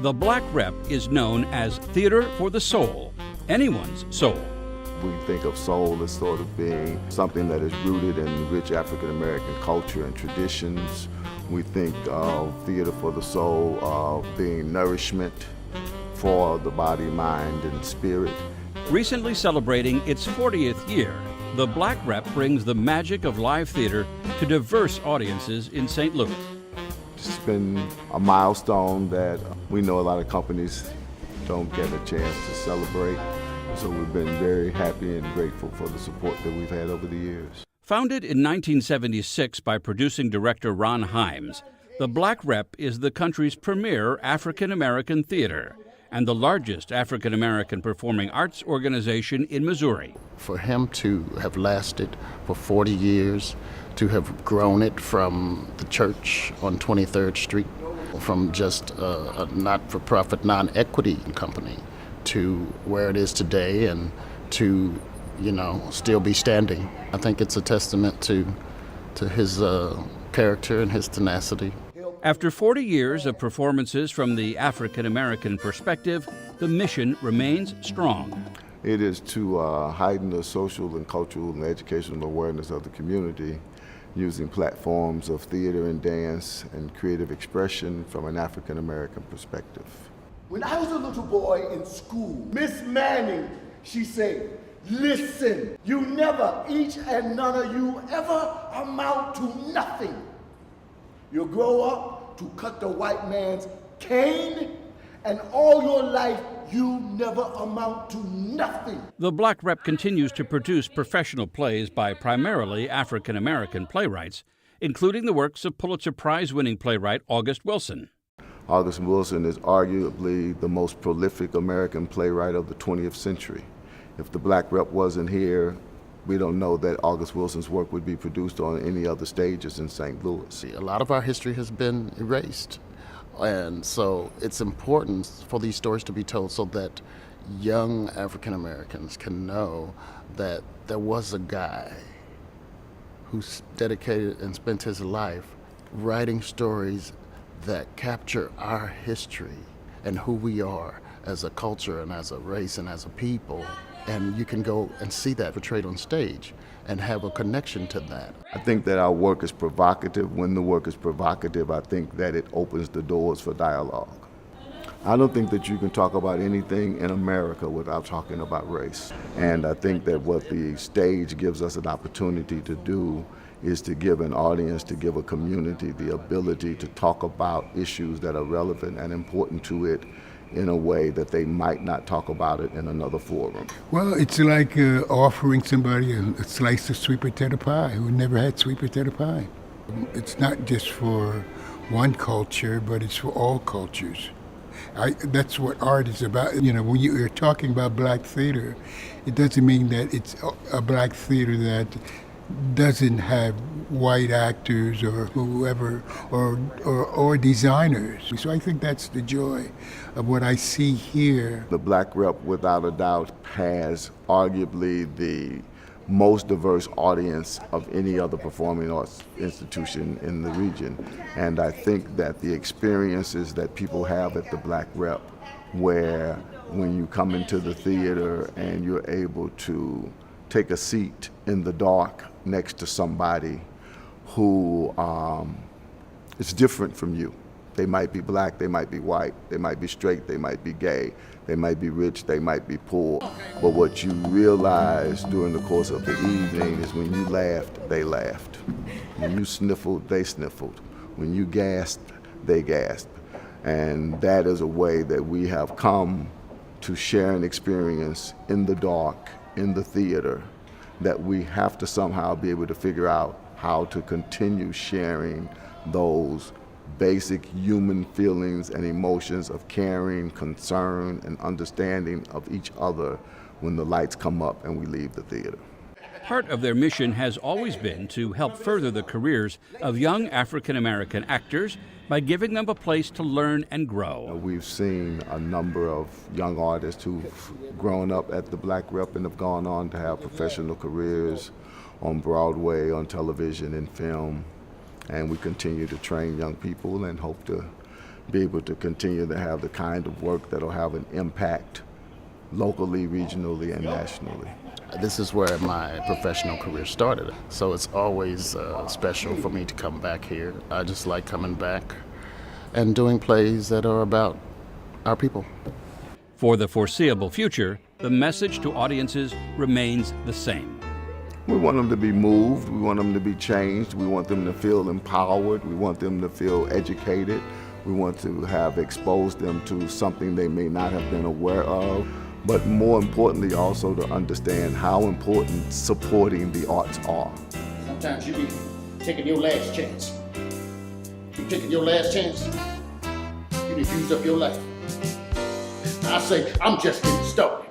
The Black Rep is known as theater for the soul, anyone's soul. We think of soul as sort of being something that is rooted in rich African American culture and traditions. We think of theater for the soul of being nourishment for the body, mind, and spirit. Recently celebrating its 40th year, the Black Rep brings the magic of live theater to diverse audiences in St. Louis. It's been a milestone that we know a lot of companies don't get a chance to celebrate. So we've been very happy and grateful for the support that we've had over the years. Founded in 1976 by producing director Ron Himes, the Black Rep is the country's premier African-American theater and the largest African-American performing arts organization in Missouri. For him to have lasted for 40 years, to have grown it from the church on 23rd Street, from just a not-for-profit, non-equity company, to where it is today and to, still be standing. I think it's a testament to his character and his tenacity. After 40 years of performances from the African-American perspective, the mission remains strong. It is to heighten the social and cultural and educational awareness of the community using platforms of theater and dance and creative expression from an African-American perspective. When I was a little boy in school, Miss Manning, she said, listen, you never, each and none of you ever amount to nothing. You'll grow up to cut the white man's cane, and all your life you never amount to nothing. The Black Rep continues to produce professional plays by primarily African-American playwrights, including the works of Pulitzer Prize-winning playwright August Wilson. August Wilson is arguably the most prolific American playwright of the 20th century. If the Black Rep wasn't here, we don't know that August Wilson's work would be produced on any other stages in St. Louis. A lot of our history has been erased, and so it's important for these stories to be told so that young African Americans can know that there was a guy who dedicated and spent his life writing stories that capture our history and who we are as a culture and as a race and as a people. And you can go and see that portrayed on stage and have a connection to that. I think that our work is provocative. When the work is provocative, I think that it opens the doors for dialogue. I don't think that you can talk about anything in America without talking about race. And I think that what the stage gives us an opportunity to do is to give an audience, to give a community the ability to talk about issues that are relevant and important to it in a way that they might not talk about it in another forum. Well, it's like offering somebody a slice of sweet potato pie who never had sweet potato pie. It's not just for one culture, but it's for all cultures. That's what art is about. When you're talking about black theater, it doesn't mean that it's a black theater that doesn't have white actors or whoever or designers. So I think that's the joy of what I see here. The Black Rep, without a doubt, has arguably the most diverse audience of any other performing arts institution in the region. And I think that the experiences that people have at the Black Rep, where when you come into the theater and you're able to take a seat in the dark next to somebody who is different from you. They might be black, they might be white, they might be straight, they might be gay, they might be rich, they might be poor. But what you realize during the course of the evening is when you laughed, they laughed. When you sniffled, they sniffled. When you gasped, they gasped. And that is a way that we have come to share an experience in the dark, in the theater, that we have to somehow be able to figure out how to continue sharing those basic human feelings and emotions of caring, concern, and understanding of each other when the lights come up and we leave the theater. Part of their mission has always been to help further the careers of young African-American actors by giving them a place to learn and grow. We've seen a number of young artists who've grown up at the Black Rep and have gone on to have professional careers on Broadway, on television, and film. And we continue to train young people and hope to be able to continue to have the kind of work that'll have an impact locally, regionally, and nationally. This is where my professional career started, so it's always special for me to come back here. I just like coming back and doing plays that are about our people. For the foreseeable future, the message to audiences remains the same. We want them to be moved, we want them to be changed, we want them to feel empowered, we want them to feel educated, we want to have exposed them to something they may not have been aware of, but more importantly also to understand how important supporting the arts are. Sometimes you be taking your last chance. You taking your last chance, you done used up your life. I say, I'm just getting started.